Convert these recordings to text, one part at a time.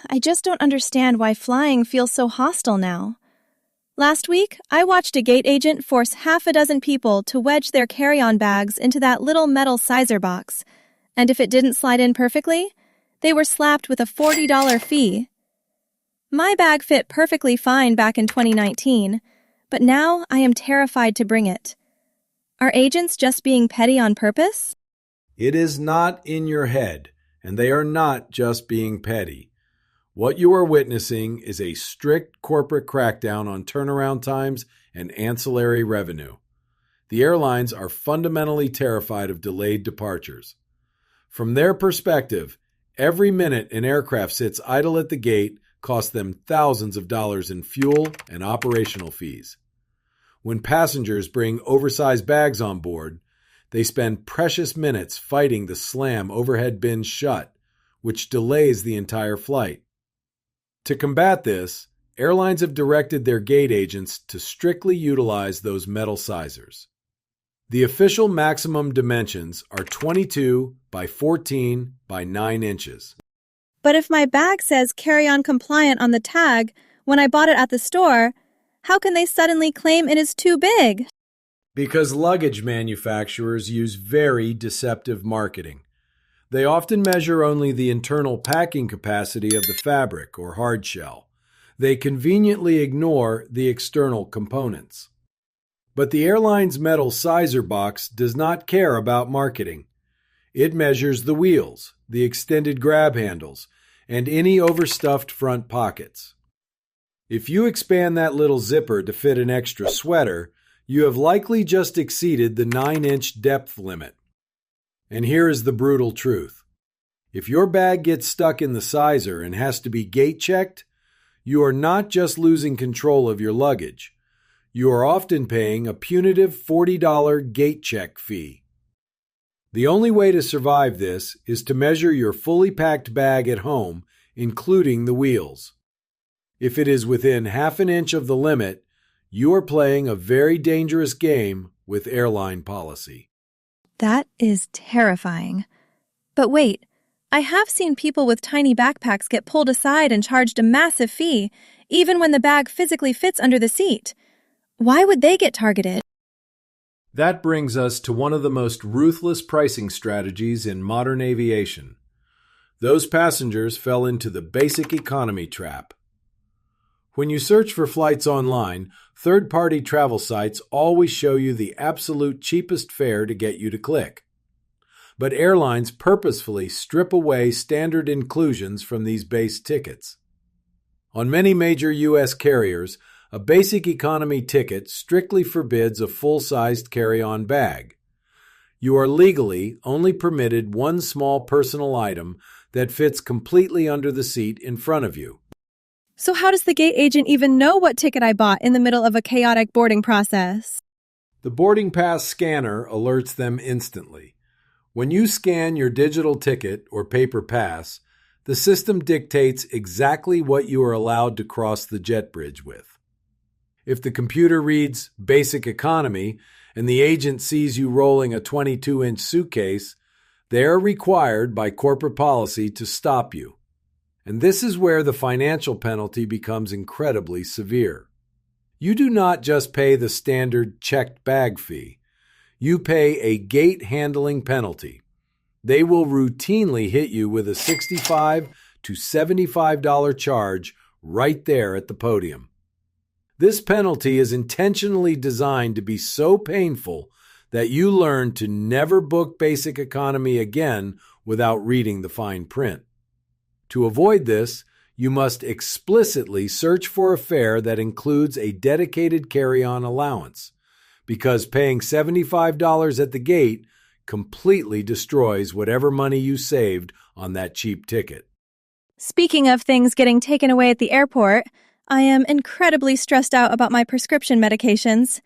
I just don't understand why flying feels so hostile now. Last week, I watched a gate agent force half a dozen people to wedge their carry-on bags into that little metal sizer box, and if it didn't slide in perfectly, they were slapped with a $40 fee. My bag fit perfectly fine back in 2019, but now I am terrified to bring it. Are agents just being petty on purpose? It is not in your head, and they are not just being petty. What you are witnessing is a strict corporate crackdown on turnaround times and ancillary revenue. The airlines are fundamentally terrified of delayed departures. From their perspective, every minute an aircraft sits idle at the gate costs them thousands of dollars in fuel and operational fees. When passengers bring oversized bags on board, they spend precious minutes fighting to slam overhead bins shut, which delays the entire flight. To combat this, airlines have directed their gate agents to strictly utilize those metal sizers. The official maximum dimensions are 22 by 14 by 9 inches. But if my bag says carry-on compliant on the tag when I bought it at the store, how can they suddenly claim it is too big? Because luggage manufacturers use very deceptive marketing. They often measure only the internal packing capacity of the fabric or hard shell. They conveniently ignore the external components. But the airline's metal sizer box does not care about marketing. It measures the wheels, the extended grab handles, and any overstuffed front pockets. If you expand that little zipper to fit an extra sweater, you have likely just exceeded the 9-inch depth limit. And here is the brutal truth. If your bag gets stuck in the sizer and has to be gate checked, you are not just losing control of your luggage. You are often paying a punitive $40 gate check fee. The only way to survive this is to measure your fully packed bag at home, including the wheels. If it is within half an inch of the limit, you are playing a very dangerous game with airline policy. That is terrifying. But wait, I have seen people with tiny backpacks get pulled aside and charged a massive fee, even when the bag physically fits under the seat. Why would they get targeted? That brings us to one of the most ruthless pricing strategies in modern aviation. Those passengers fell into the basic economy trap. When you search for flights online, third-party travel sites always show you the absolute cheapest fare to get you to click. But airlines purposefully strip away standard inclusions from these base tickets. On many major U.S. carriers, a basic economy ticket strictly forbids a full-sized carry-on bag. You are legally only permitted one small personal item that fits completely under the seat in front of you. So how does the gate agent even know what ticket I bought in the middle of a chaotic boarding process? The boarding pass scanner alerts them instantly. When you scan your digital ticket or paper pass, the system dictates exactly what you are allowed to cross the jet bridge with. If the computer reads basic economy and the agent sees you rolling a 22-inch suitcase, they are required by corporate policy to stop you. And this is where the financial penalty becomes incredibly severe. You do not just pay the standard checked bag fee. You pay a gate handling penalty. They will routinely hit you with a $65 to $75 charge right there at the podium. This penalty is intentionally designed to be so painful that you learn to never book basic economy again without reading the fine print. To avoid this, you must explicitly search for a fare that includes a dedicated carry-on allowance, because paying $75 at the gate completely destroys whatever money you saved on that cheap ticket. Speaking of things getting taken away at the airport, I am incredibly stressed out about my prescription medications.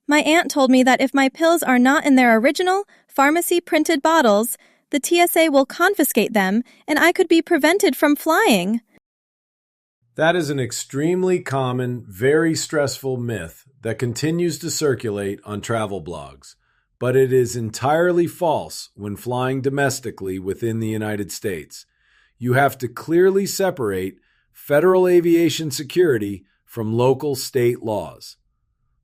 My aunt told me that if my pills are not in their original, pharmacy-printed bottles, the TSA will confiscate them, and I could be prevented from flying. That is an extremely common, very stressful myth that continues to circulate on travel blogs, but it is entirely false when flying domestically within the United States. You have to clearly separate federal aviation security from local state laws.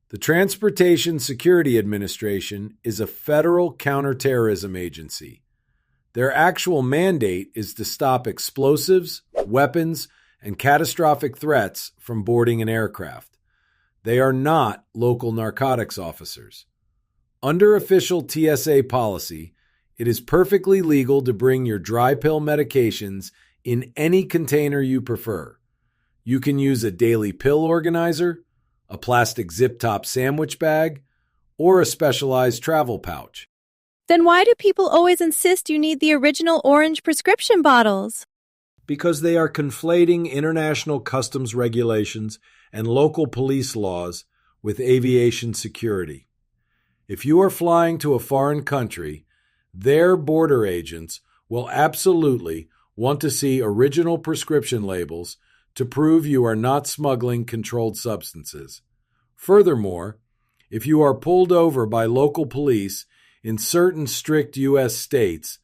The Transportation Security Administration is a federal counterterrorism agency. Their actual mandate is to stop explosives, weapons, and catastrophic threats from boarding an aircraft. They are not local narcotics officers. Under official TSA policy, it is perfectly legal to bring your dry pill medications in any container you prefer. You can use a daily pill organizer, a plastic zip-top sandwich bag, or a specialized travel pouch. Then why do people always insist you need the original orange prescription bottles? Because they are conflating international customs regulations and local police laws with aviation security. If you are flying to a foreign country, their border agents will absolutely want to see original prescription labels to prove you are not smuggling controlled substances. Furthermore, if you are pulled over by local police in certain strict U.S. states,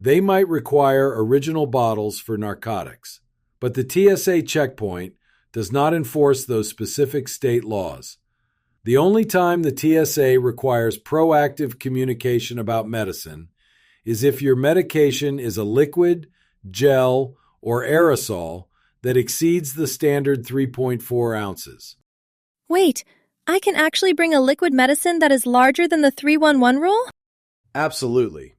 they might require original bottles for narcotics. But the TSA checkpoint does not enforce those specific state laws. The only time the TSA requires proactive communication about medicine is if your medication is a liquid, gel, or aerosol that exceeds the standard 3.4 ounces. Wait, I can actually bring a liquid medicine that is larger than the 311 rule? Absolutely.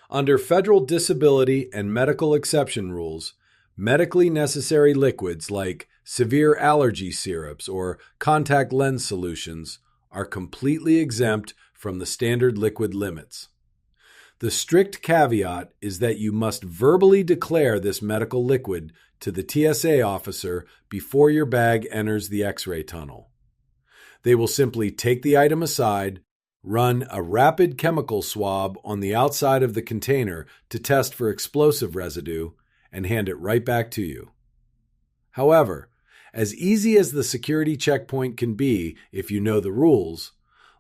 Under federal disability and medical exception rules, medically necessary liquids like severe allergy syrups or contact lens solutions are completely exempt from the standard liquid limits. The strict caveat is that you must verbally declare this medical liquid to the TSA officer before your bag enters the X-ray tunnel. They will simply take the item aside, run a rapid chemical swab on the outside of the container to test for explosive residue, and hand it right back to you. However, as easy as the security checkpoint can be if you know the rules,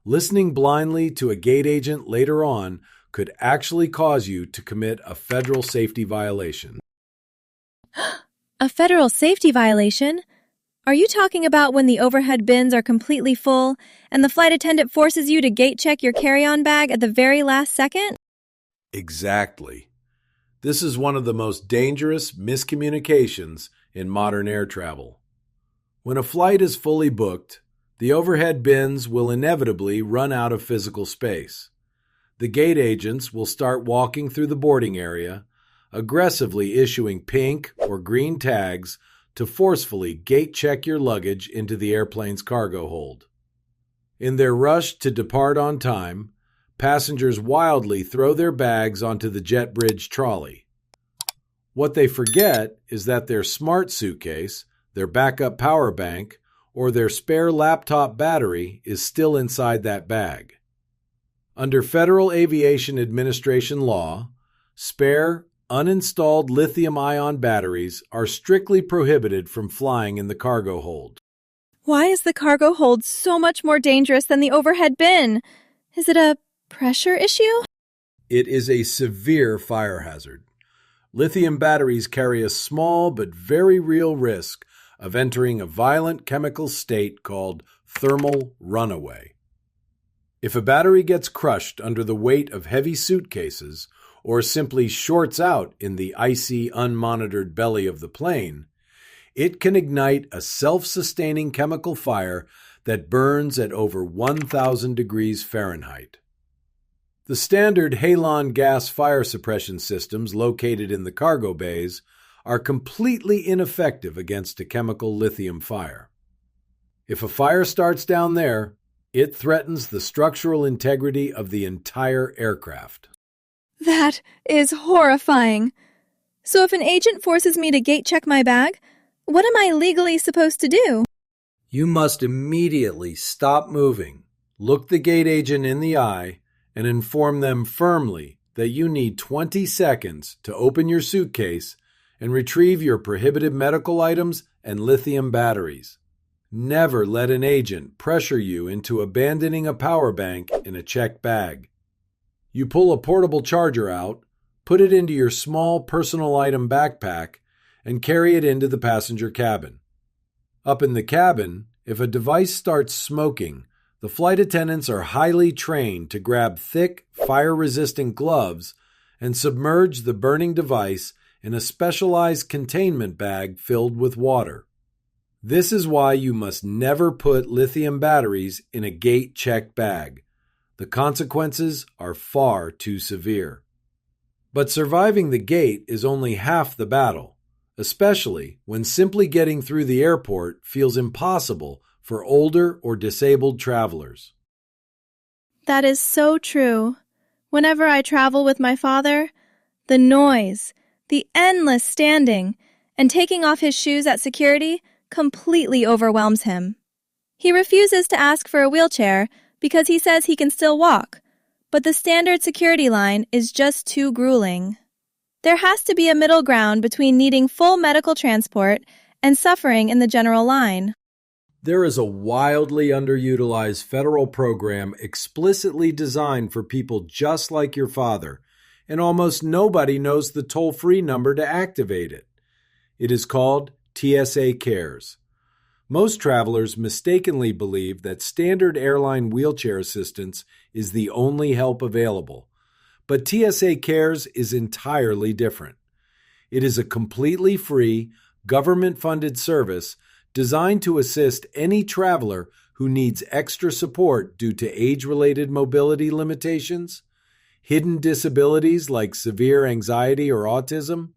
listening blindly to a gate agent later on could actually cause you to commit a federal safety violation. A federal safety violation? Are you talking about when the overhead bins are completely full and the flight attendant forces you to gate check your carry-on bag at the very last second? Exactly. This is one of the most dangerous miscommunications in modern air travel. When a flight is fully booked, the overhead bins will inevitably run out of physical space. The gate agents will start walking through the boarding area, aggressively issuing pink or green tags to forcefully gate check your luggage into the airplane's cargo hold. In their rush to depart on time, passengers wildly throw their bags onto the jet bridge trolley. What they forget is that their smart suitcase, their backup power bank, or their spare laptop battery is still inside that bag. Under Federal Aviation Administration law, spare, uninstalled lithium-ion batteries are strictly prohibited from flying in the cargo hold. Why is the cargo hold so much more dangerous than the overhead bin? Is it a pressure issue? It is a severe fire hazard. Lithium batteries carry a small but very real risk of entering a violent chemical state called thermal runaway. If a battery gets crushed under the weight of heavy suitcases or simply shorts out in the icy, unmonitored belly of the plane, it can ignite a self-sustaining chemical fire that burns at over 1,000 degrees Fahrenheit. The standard halon gas fire suppression systems located in the cargo bays are completely ineffective against a chemical lithium fire. If a fire starts down there, it threatens the structural integrity of the entire aircraft. That is horrifying. So if an agent forces me to gate check my bag, what am I legally supposed to do? You must immediately stop moving, look the gate agent in the eye, and inform them firmly that you need 20 seconds to open your suitcase and retrieve your prohibited medical items and lithium batteries. Never let an agent pressure you into abandoning a power bank in a checked bag. You pull a portable charger out, put it into your small personal item backpack, and carry it into the passenger cabin. Up in the cabin, if a device starts smoking, the flight attendants are highly trained to grab thick, fire-resistant gloves and submerge the burning device in a specialized containment bag filled with water. This is why you must never put lithium batteries in a gate-check bag. The consequences are far too severe. But surviving the gate is only half the battle, especially when simply getting through the airport feels impossible for older or disabled travelers. That is so true. Whenever I travel with my father, the noise, the endless standing, and taking off his shoes at security completely overwhelms him. He refuses to ask for a wheelchair because he says he can still walk, but the standard security line is just too grueling. There has to be a middle ground between needing full medical transport and suffering in the general line. There is a wildly underutilized federal program explicitly designed for people just like your father, and almost nobody knows the toll-free number to activate it. It is called TSA Cares. Most travelers mistakenly believe that standard airline wheelchair assistance is the only help available, but TSA Cares is entirely different. It is a completely free, government-funded service designed to assist any traveler who needs extra support due to age-related mobility limitations, hidden disabilities like severe anxiety or autism,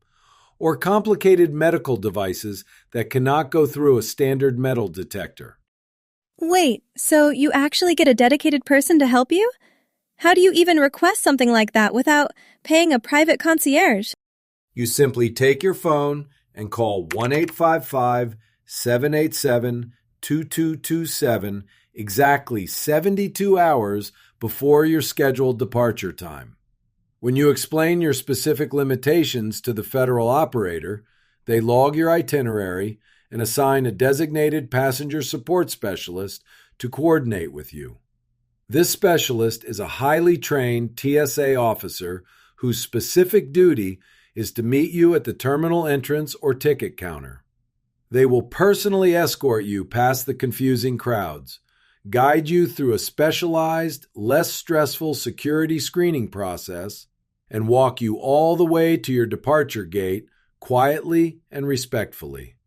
or complicated medical devices that cannot go through a standard metal detector. Wait, so you actually get a dedicated person to help you? How do you even request something like that without paying a private concierge? You simply take your phone and call 1-855-787-2227 exactly 72 hours before your scheduled departure time. When you explain your specific limitations to the federal operator, they log your itinerary and assign a designated passenger support specialist to coordinate with you. This specialist is a highly trained TSA officer whose specific duty is to meet you at the terminal entrance or ticket counter. They will personally escort you past the confusing crowds, guide you through a specialized, less stressful security screening process, and walk you all the way to your departure gate quietly and respectfully.